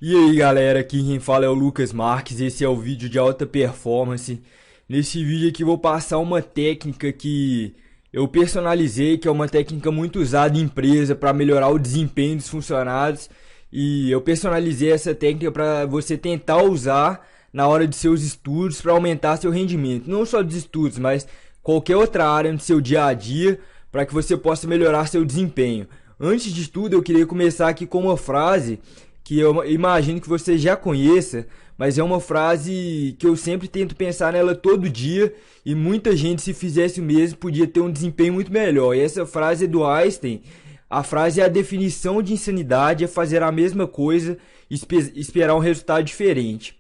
E aí galera, aqui quem fala é o Lucas Marques, esse é o vídeo de alta performance. Nesse vídeo aqui eu vou passar uma técnica que eu personalizei, que é uma técnica muito usada em empresa para melhorar o desempenho dos funcionários. E eu personalizei essa técnica para você tentar usar na hora de seus estudos para aumentar seu rendimento. Não só dos estudos, mas qualquer outra área no seu dia a dia para que você possa melhorar seu desempenho. Antes de tudo, eu queria começar aqui com uma frase que eu imagino que você já conheça, mas é uma frase que eu sempre tento pensar nela todo dia e muita gente, se fizesse o mesmo, podia ter um desempenho muito melhor. E essa frase é do Einstein. A frase é: a definição de insanidade é fazer a mesma coisa e esperar um resultado diferente.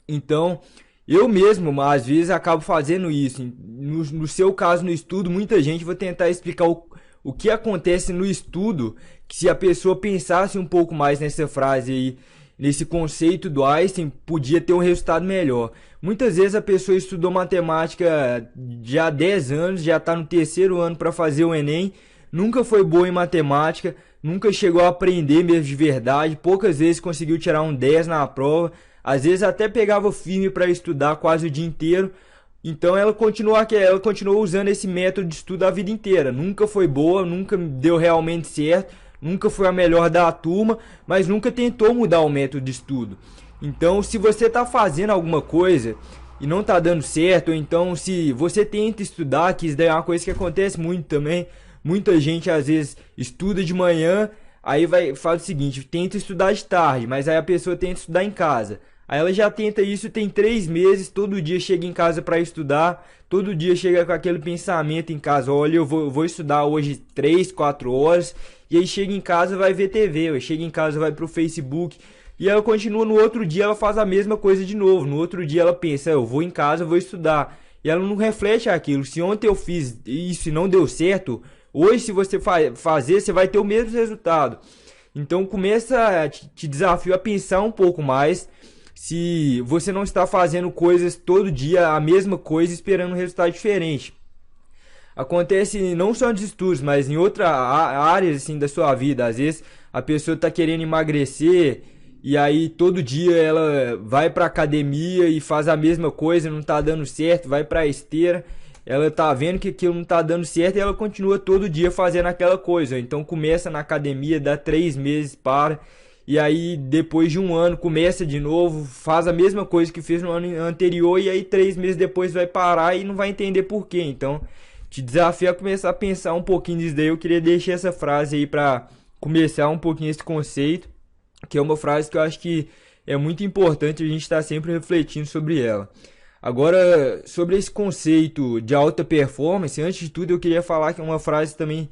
Então, eu mesmo, às vezes, acabo fazendo isso. No seu caso, no estudo, muita gente, vou tentar explicar o que acontece no estudo, que se a pessoa pensasse um pouco mais nessa frase aí, nesse conceito do Einstein, podia ter um resultado melhor. Muitas vezes a pessoa estudou matemática já há 10 anos, já está no terceiro ano para fazer o Enem, nunca foi boa em matemática, nunca chegou a aprender mesmo de verdade, poucas vezes conseguiu tirar um 10 na prova, às vezes até pegava firme para estudar quase o dia inteiro. Então ela continuou usando esse método de estudo a vida inteira. Nunca foi boa, nunca deu realmente certo, nunca foi a melhor da turma, mas nunca tentou mudar o método de estudo. Então, se você está fazendo alguma coisa e não está dando certo, ou então se você tenta estudar, que isso daí é uma coisa que acontece muito também. Muita gente às vezes estuda de manhã, aí faz o seguinte: tenta estudar de tarde, mas aí a pessoa tenta estudar em casa. Aí ela já tenta isso, tem 3 meses, todo dia chega em casa para estudar, todo dia chega com aquele pensamento em casa: olha, eu vou estudar hoje 3, 4 horas, e aí chega em casa vai ver TV, chega em casa vai pro Facebook, e ela continua. No outro dia ela faz a mesma coisa de novo, no outro dia ela pensa: eu vou em casa, vou estudar, e ela não reflete aquilo. Se ontem eu fiz isso e não deu certo, hoje se você fazer, você vai ter o mesmo resultado. Então começa, te desafio a pensar um pouco mais se você não está fazendo coisas todo dia, a mesma coisa, esperando um resultado diferente. Acontece não só nos estudos, mas em outras áreas assim, da sua vida. Às vezes a pessoa está querendo emagrecer e aí todo dia ela vai para academia e faz a mesma coisa, não está dando certo, vai para a esteira, ela está vendo que aquilo não está dando certo e ela continua todo dia fazendo aquela coisa. Então começa na academia, dá 3 meses, para. E aí depois de um ano começa de novo, faz a mesma coisa que fez no ano anterior, e aí 3 meses depois vai parar e não vai entender por quê. Então te desafio a começar a pensar um pouquinho nisso daí. Eu queria deixar essa frase aí para começar um pouquinho esse conceito, que é uma frase que eu acho que é muito importante a gente estar sempre refletindo sobre ela. Agora, sobre esse conceito de alta performance, antes de tudo eu queria falar que é uma frase também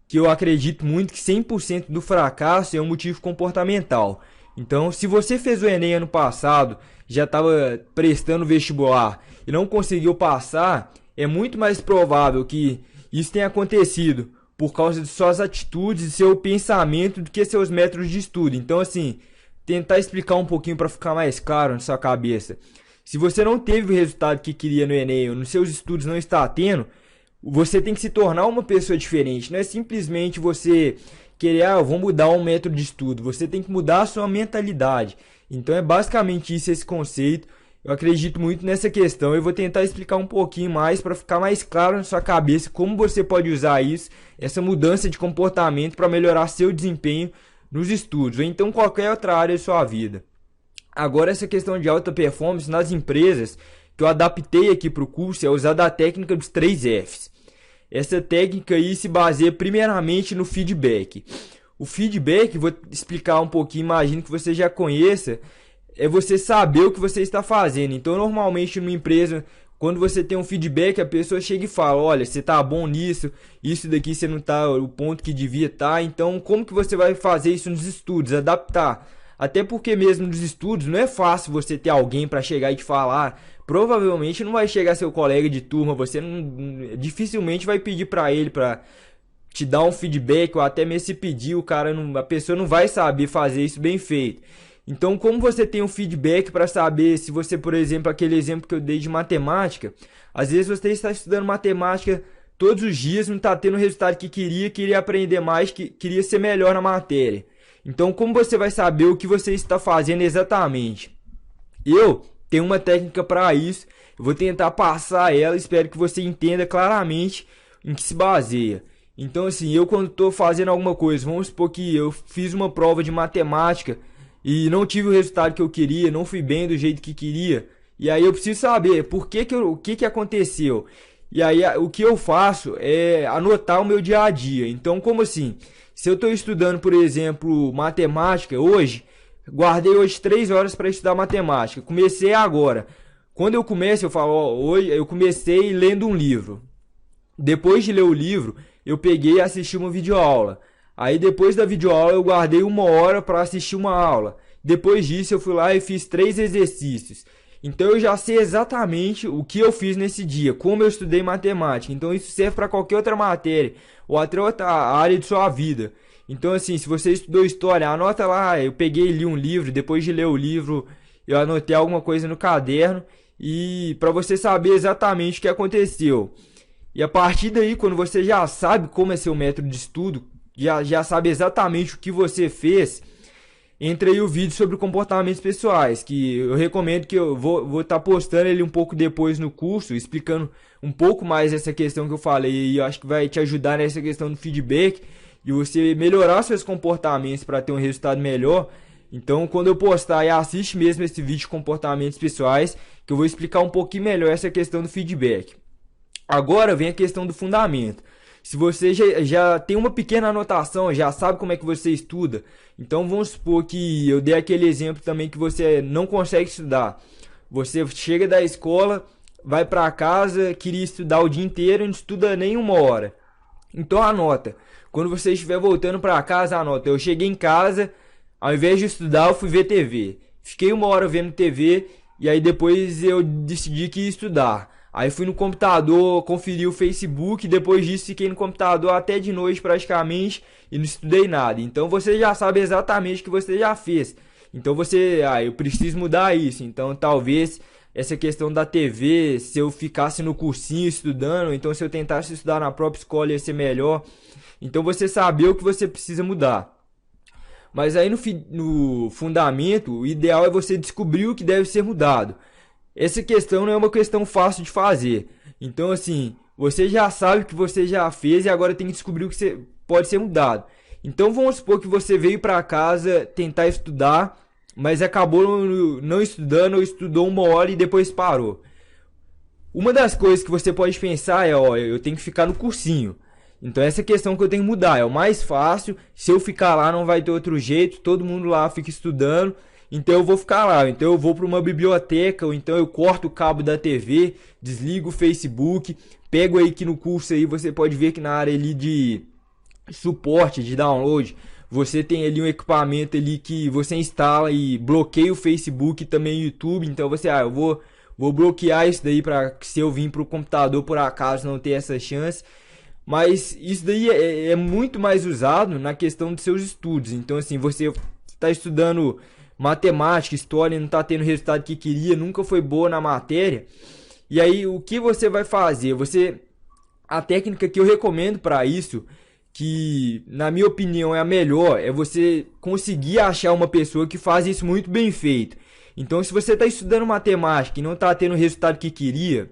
que eu acredito muito, que 100% do fracasso é um motivo comportamental. Então, se você fez o Enem ano passado, já estava prestando vestibular e não conseguiu passar, é muito mais provável que isso tenha acontecido por causa de suas atitudes e seu pensamento do que seus métodos de estudo. Então, assim, tentar explicar um pouquinho para ficar mais claro na sua cabeça. Se você não teve o resultado que queria no Enem ou nos seus estudos não está tendo, você tem que se tornar uma pessoa diferente. Não é simplesmente você querer: eu vou mudar um método de estudo. Você tem que mudar a sua mentalidade. Então é basicamente isso, esse conceito. Eu acredito muito nessa questão. Eu vou tentar explicar um pouquinho mais para ficar mais claro na sua cabeça como você pode usar isso, essa mudança de comportamento, para melhorar seu desempenho nos estudos ou então qualquer outra área de sua vida. Agora, essa questão de alta performance nas empresas, que eu adaptei aqui para o curso, é usar a técnica dos 3 Fs. Essa técnica aí se baseia primeiramente no feedback. O feedback, vou explicar um pouquinho, imagino que você já conheça, é você saber o que você está fazendo. Então, normalmente numa empresa, quando você tem um feedback, a pessoa chega e fala: olha, você está bom nisso, isso daqui você não está o ponto que devia estar. Então, como que você vai fazer isso nos estudos? Adaptar. Até porque mesmo nos estudos não é fácil você ter alguém para chegar e te falar. Provavelmente não vai chegar seu colega de turma, você não, dificilmente vai pedir para ele para te dar um feedback, ou até mesmo se pedir, a pessoa não vai saber fazer isso bem feito. Então, como você tem um feedback para saber se você, por exemplo, aquele exemplo que eu dei de matemática, às vezes você está estudando matemática todos os dias, não está tendo o resultado que queria aprender mais, queria ser melhor na matéria. Então, como você vai saber o que você está fazendo exatamente? Eu tenho uma técnica para isso. Eu vou tentar passar ela. Espero que você entenda claramente em que se baseia. Então, assim, eu quando estou fazendo alguma coisa, vamos supor que eu fiz uma prova de matemática e não tive o resultado que eu queria, não fui bem do jeito que queria. E aí eu preciso saber o que aconteceu. E aí o que eu faço é anotar o meu dia a dia. Então, como assim? Se eu estou estudando, por exemplo, matemática hoje, guardei hoje 3 horas para estudar matemática. Comecei agora. Quando eu começo, eu falo, ó, hoje eu comecei lendo um livro. Depois de ler o livro, eu peguei e assisti uma videoaula. Aí depois da videoaula eu guardei 1 hora para assistir uma aula. Depois disso eu fui lá e fiz 3 exercícios. Então eu já sei exatamente o que eu fiz nesse dia, como eu estudei matemática. Então isso serve para qualquer outra matéria ou até outra área de sua vida. Então assim, se você estudou história, anota lá, eu peguei e li um livro, depois de ler o livro, eu anotei alguma coisa no caderno e para você saber exatamente o que aconteceu. E a partir daí, quando você já sabe como é seu método de estudo, já sabe exatamente o que você fez, entra aí o vídeo sobre comportamentos pessoais, que eu recomendo que eu vou estar postando ele um pouco depois no curso, explicando um pouco mais essa questão que eu falei, e eu acho que vai te ajudar nessa questão do feedback, e você melhorar seus comportamentos para ter um resultado melhor. Então, quando eu postar, assiste mesmo esse vídeo de comportamentos pessoais, que eu vou explicar um pouquinho melhor essa questão do feedback. Agora vem a questão do fundamento. Se você já tem uma pequena anotação, já sabe como é que você estuda, então vamos supor que eu dei aquele exemplo também que você não consegue estudar. Você chega da escola, vai para casa, queria estudar o dia inteiro e não estuda nem 1 hora. Então anota. Quando você estiver voltando para casa, anota. Eu cheguei em casa, ao invés de estudar, eu fui ver TV. Fiquei 1 hora vendo TV e aí depois eu decidi que ia estudar. Aí fui no computador, conferi o Facebook, depois disso fiquei no computador até de noite praticamente e não estudei nada. Então você já sabe exatamente o que você já fez. Então eu preciso mudar isso. Então talvez essa questão da TV, se eu ficasse no cursinho estudando, ou então se eu tentasse estudar na própria escola ia ser melhor. Então você saber o que você precisa mudar. Mas aí no fundamento, o ideal é você descobrir o que deve ser mudado. Essa questão não é uma questão fácil de fazer. Então, assim, você já sabe o que você já fez e agora tem que descobrir o que pode ser mudado. Então, vamos supor que você veio para casa tentar estudar, mas acabou não estudando ou estudou 1 hora e depois parou. Uma das coisas que você pode pensar é, ó, eu tenho que ficar no cursinho. Então, essa questão que eu tenho que mudar é o mais fácil. Se eu ficar lá, não vai ter outro jeito. Todo mundo lá fica estudando. Então eu vou ficar lá, então eu vou para uma biblioteca, ou então eu corto o cabo da TV, desligo o Facebook, pego aí que no curso aí você pode ver que na área ali de suporte, de download, você tem ali um equipamento ali que você instala e bloqueia o Facebook e também o YouTube. Então você, eu vou bloquear isso daí para se eu vir para o computador por acaso não ter essa chance. Mas isso daí é muito mais usado na questão dos seus estudos. Então assim, você está estudando matemática, história, não está tendo o resultado que queria, nunca foi boa na matéria. E aí o que você vai fazer? A técnica que eu recomendo para isso, que na minha opinião é a melhor, é você conseguir achar uma pessoa que faz isso muito bem feito. Então se você está estudando matemática e não está tendo o resultado que queria,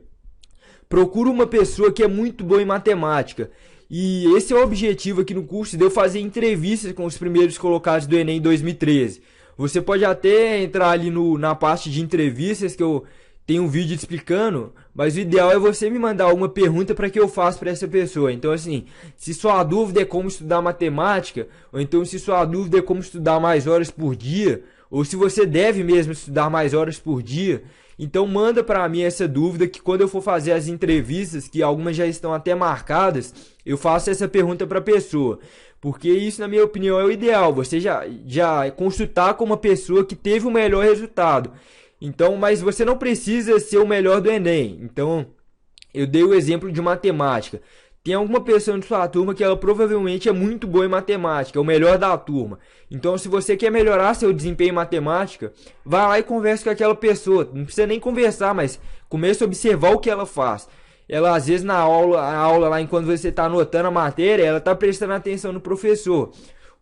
procura uma pessoa que é muito boa em matemática. E esse é o objetivo aqui no curso, de eu fazer entrevistas com os primeiros colocados do Enem 2013. Você pode até entrar ali na parte de entrevistas, que eu tenho um vídeo explicando, mas o ideal é você me mandar alguma pergunta para que eu faça para essa pessoa. Então assim, se sua dúvida é como estudar matemática, ou então se sua dúvida é como estudar mais horas por dia, ou se você deve mesmo estudar mais horas por dia, então manda para mim essa dúvida, que quando eu for fazer as entrevistas, que algumas já estão até marcadas, eu faço essa pergunta para a pessoa. Porque isso, na minha opinião, é o ideal. Você já consultar com uma pessoa que teve o melhor resultado. Então, mas você não precisa ser o melhor do Enem. Então, eu dei o exemplo de matemática. Tem alguma pessoa na sua turma que ela provavelmente é muito boa em matemática, é o melhor da turma. Então, se você quer melhorar seu desempenho em matemática, vá lá e converse com aquela pessoa. Não precisa nem conversar, mas comece a observar o que ela faz. Ela, às vezes, a aula lá, enquanto você está anotando a matéria, ela está prestando atenção no professor.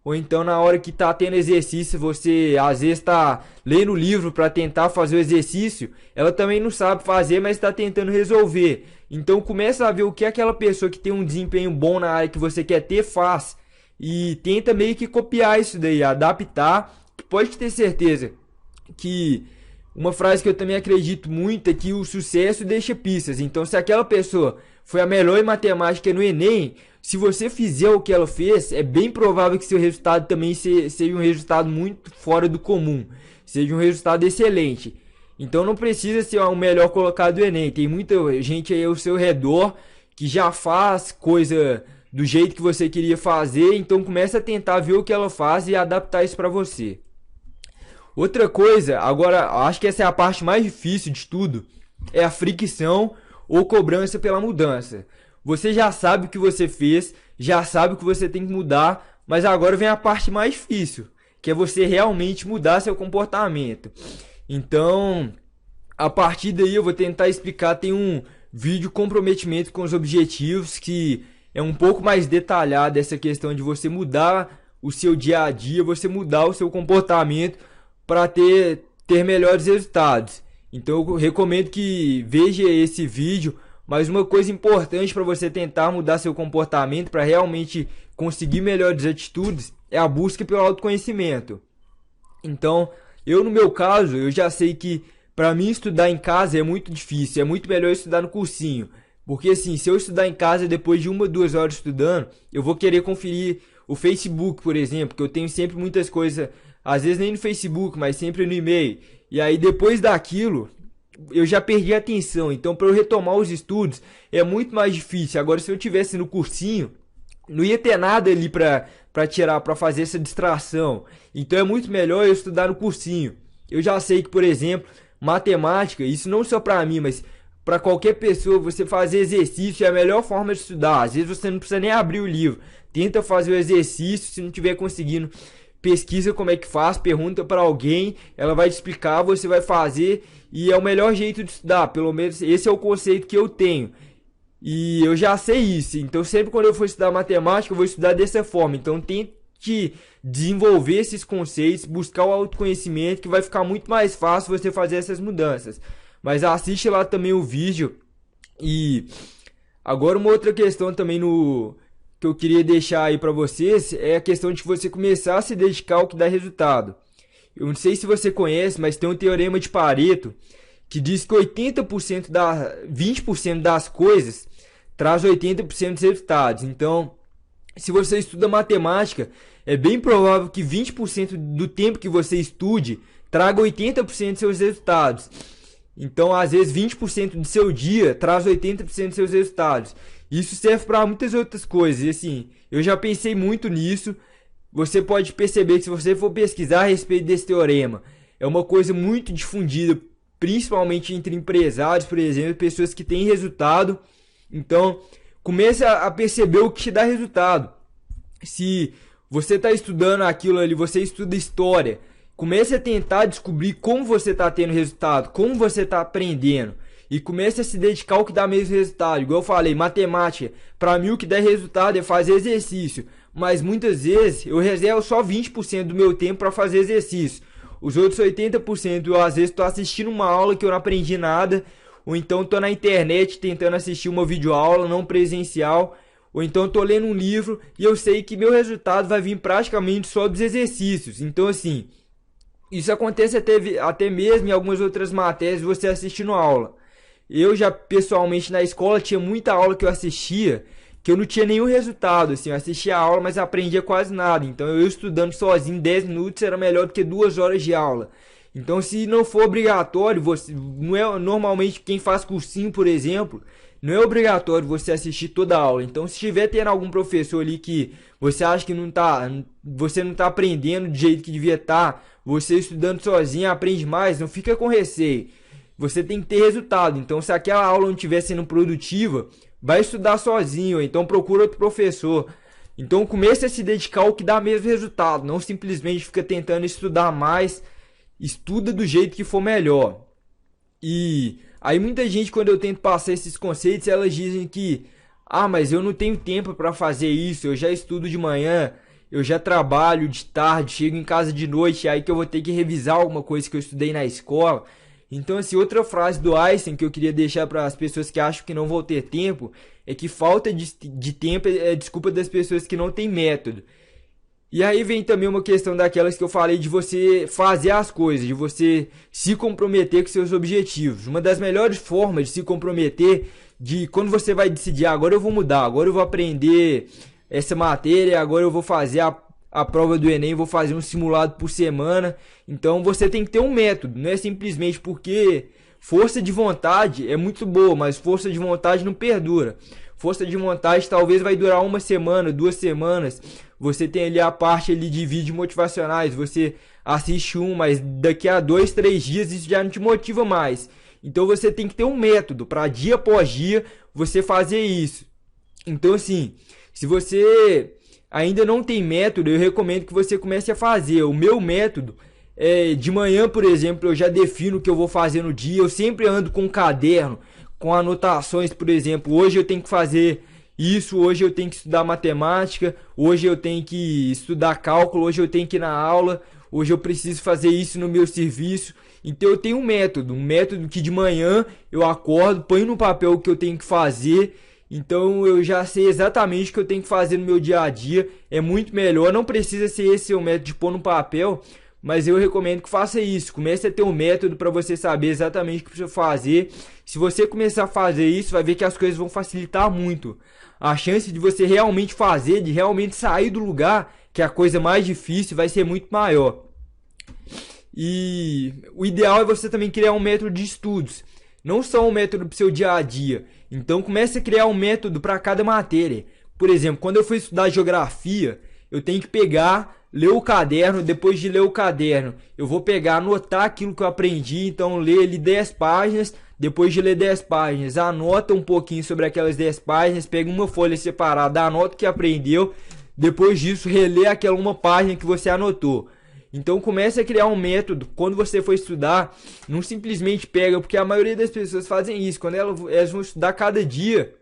ou então na hora que tá tendo exercício, você às vezes tá lendo o livro para tentar fazer o exercício, ela também não sabe fazer, mas está tentando resolver. Então começa a ver o que aquela pessoa que tem um desempenho bom na área que você quer ter faz e tenta meio que copiar isso daí, adaptar. Pode ter certeza que uma frase que eu também acredito muito é que o sucesso deixa pistas. Então, se aquela pessoa foi a melhor em matemática no Enem, se você fizer o que ela fez, é bem provável que seu resultado também seja um resultado muito fora do comum, seja um resultado excelente. Então, não precisa ser o melhor colocado do Enem. Tem muita gente aí ao seu redor que já faz coisa do jeito que você queria fazer. Então, comece a tentar ver o que ela faz e adaptar isso para você. Outra coisa, agora acho que essa é a parte mais difícil de tudo, é a fricção ou cobrança pela mudança. Você já sabe o que você fez, já sabe o que você tem que mudar, mas agora vem a parte mais difícil, que é você realmente mudar seu comportamento. Então, a partir daí eu vou tentar explicar, tem um vídeo comprometimento com os objetivos, que é um pouco mais detalhado essa questão de você mudar o seu dia a dia, você mudar o seu comportamento para ter melhores resultados. Então eu recomendo que veja esse vídeo. Mas uma coisa importante para você tentar mudar seu comportamento, para realmente conseguir melhores atitudes, é a busca pelo autoconhecimento. Então, no meu caso, eu já sei que para mim estudar em casa é muito difícil, é muito melhor estudar no cursinho. Porque assim, se eu estudar em casa depois de 1, 2 horas estudando, eu vou querer conferir o Facebook, por exemplo, que eu tenho sempre muitas coisas, às vezes nem no Facebook, mas sempre no e-mail. E aí depois daquilo, eu já perdi a atenção. Então para eu retomar os estudos é muito mais difícil. Agora se eu tivesse no cursinho, não ia ter nada ali para tirar, para fazer essa distração. Então é muito melhor eu estudar no cursinho. Eu já sei que, por exemplo, matemática, isso não só para mim, mas para qualquer pessoa, você fazer exercício é a melhor forma de estudar. Às vezes você não precisa nem abrir o livro. Tenta fazer o exercício, se não estiver conseguindo, pesquisa como é que faz, pergunta para alguém, ela vai te explicar, você vai fazer e é o melhor jeito de estudar. Pelo menos esse é o conceito que eu tenho. E eu já sei isso. Então sempre quando eu for estudar matemática, eu vou estudar dessa forma. Então tente desenvolver esses conceitos, buscar o autoconhecimento, que vai ficar muito mais fácil você fazer essas mudanças. Mas assiste lá também o vídeo. E agora uma outra questão também que eu queria deixar aí para vocês é a questão de você começar a se dedicar ao que dá resultado. Eu não sei se você conhece, mas tem um teorema de Pareto que diz que 20% das coisas traz 80% dos resultados. Então, se você estuda matemática, é bem provável que 20% do tempo que você estude traga 80% dos seus resultados. Então, às vezes, 20% do seu dia traz 80% dos seus resultados. Isso serve para muitas outras coisas. E assim, eu já pensei muito nisso. Você pode perceber que se você for pesquisar a respeito desse teorema, é uma coisa muito difundida, principalmente entre empresários, por exemplo, pessoas que têm resultado. Então, comece a perceber o que te dá resultado. Se você está estudando aquilo ali, você estuda história, comece a tentar descobrir como você está tendo resultado, como você está aprendendo. E comece a se dedicar ao que dá mesmo resultado. Igual eu falei, matemática, para mim o que dá resultado é fazer exercício. Mas muitas vezes eu reservo só 20% do meu tempo para fazer exercício. Os outros 80% eu às vezes estou assistindo uma aula que eu não aprendi nada. Ou então estou na internet tentando assistir uma videoaula não presencial. Ou então estou lendo um livro e eu sei que meu resultado vai vir praticamente só dos exercícios. Então assim, isso acontece até mesmo em algumas outras matérias você assistindo aula. Eu já pessoalmente na escola tinha muita aula que eu assistia que eu não tinha nenhum resultado, assim, eu assistia a aula, mas aprendia quase nada. Então eu estudando sozinho 10 minutos era melhor do que 2 horas de aula. Então se não for obrigatório, não é normalmente quem faz cursinho, por exemplo, não é obrigatório você assistir toda a aula. Então se estiver tendo algum professor ali que você acha que você não está aprendendo do jeito que devia estar, você estudando sozinho aprende mais, não fica com receio. Você tem que ter resultado. Então se aquela aula não estiver sendo produtiva, vai estudar sozinho, então procura outro professor. Então comece a se dedicar ao que dá mesmo resultado, não simplesmente fica tentando estudar mais, estuda do jeito que for melhor. E aí muita gente, quando eu tento passar esses conceitos, elas dizem que mas eu não tenho tempo para fazer isso, eu já estudo de manhã, eu já trabalho de tarde, chego em casa de noite, aí que eu vou ter que revisar alguma coisa que eu estudei na escola. Então, assim, outra frase do Einstein que eu queria deixar para as pessoas que acham que não vão ter tempo é que falta de tempo é desculpa das pessoas que não têm método. E aí vem também uma questão daquelas que eu falei de você fazer as coisas, de você se comprometer com seus objetivos. Uma das melhores formas de se comprometer, de quando você vai decidir, agora eu vou mudar, agora eu vou aprender essa matéria, agora eu vou fazer a prova do Enem, vou fazer um simulado por semana. Então você tem que ter um método, não é simplesmente porque força de vontade é muito boa, mas força de vontade não perdura. Força de vontade talvez vai durar uma semana, 2 semanas. Você tem ali a parte ali de vídeos motivacionais, você assiste mas daqui a 2, 3 dias isso já não te motiva mais. Então você tem que ter um método para dia após dia você fazer isso. Então assim, se você ainda não tem método, eu recomendo que você comece a fazer. O meu método é de manhã, por exemplo, eu já defino o que eu vou fazer no dia. Eu sempre ando com um caderno, com anotações, por exemplo, hoje eu tenho que fazer isso, hoje eu tenho que estudar matemática, hoje eu tenho que estudar cálculo, hoje eu tenho que ir na aula, hoje eu preciso fazer isso no meu serviço. Então eu tenho um método que de manhã eu acordo, ponho no papel o que eu tenho que fazer. Então eu já sei exatamente o que eu tenho que fazer no meu dia a dia. É muito melhor, não precisa ser esse o método de pôr no papel, mas eu recomendo que faça isso. Comece a ter um método para você saber exatamente o que precisa fazer. Se você começar a fazer isso, vai ver que as coisas vão facilitar muito. A chance de você realmente fazer, de realmente sair do lugar, que é a coisa mais difícil, vai ser muito maior. E o ideal é você também criar um método de estudos, não só um método para o seu dia a dia. Então comece a criar um método para cada matéria. Por exemplo, quando eu for estudar geografia, eu tenho que pegar, ler o caderno. Depois de ler o caderno, eu vou pegar, anotar aquilo que eu aprendi. Então ler ali 10 páginas. Depois de ler 10 páginas, anota um pouquinho sobre aquelas 10 páginas, pega uma folha separada, anota o que aprendeu. Depois disso, reler aquela uma página que você anotou. Então comece a criar um método. Quando você for estudar, não simplesmente pega, porque a maioria das pessoas fazem isso. Quando elas vão estudar cada dia,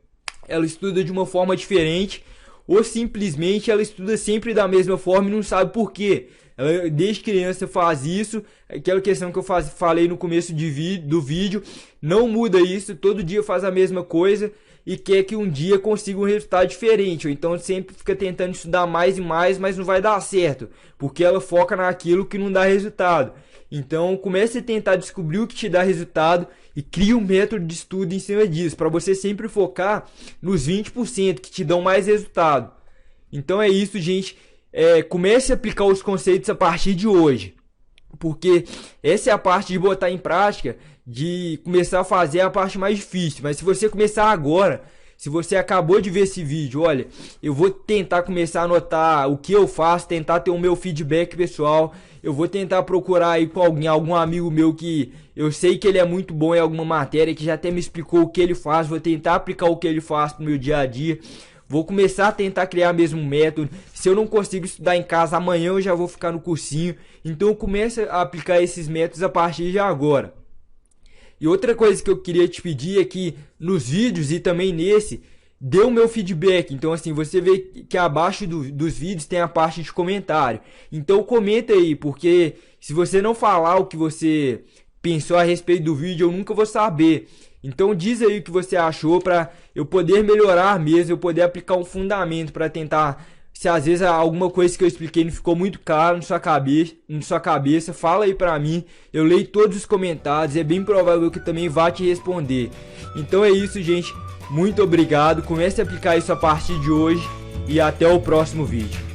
ela estuda de uma forma diferente, ou simplesmente ela estuda sempre da mesma forma e não sabe por quê. Ela, desde criança faz isso, aquela questão que eu falei no começo do vídeo, não muda isso, todo dia faz a mesma coisa e quer que um dia consiga um resultado diferente, ou então sempre fica tentando estudar mais e mais, mas não vai dar certo, porque ela foca naquilo que não dá resultado. Então comece a tentar descobrir o que te dá resultado e crie um método de estudo em cima disso, para você sempre focar nos 20% que te dão mais resultado. Então é isso, gente. Comece a aplicar os conceitos a partir de hoje, porque essa é a parte de botar em prática, de começar a fazer a parte mais difícil. Mas se você começar agora, se você acabou de ver esse vídeo, olha, eu vou tentar começar a anotar o que eu faço, tentar ter o meu feedback pessoal. Eu vou tentar procurar aí com algum amigo meu que eu sei que ele é muito bom em alguma matéria, que já até me explicou o que ele faz. Vou tentar aplicar o que ele faz no meu dia a dia. Vou começar a tentar criar mesmo um método. Se eu não consigo estudar em casa, amanhã eu já vou ficar no cursinho. Então eu começo a aplicar esses métodos a partir de agora. E outra coisa que eu queria te pedir é que nos vídeos e também nesse, dê o meu feedback. Então assim, você vê que abaixo dos vídeos tem a parte de comentário. Então comenta aí, porque se você não falar o que você pensou a respeito do vídeo, eu nunca vou saber. Então diz aí o que você achou para eu poder melhorar mesmo, eu poder aplicar um fundamento para tentar, se às vezes alguma coisa que eu expliquei não ficou muito claro na sua cabeça, fala aí para mim, eu leio todos os comentários, é bem provável que eu também vá te responder. Então é isso, gente, muito obrigado, comece a aplicar isso a partir de hoje e até o próximo vídeo.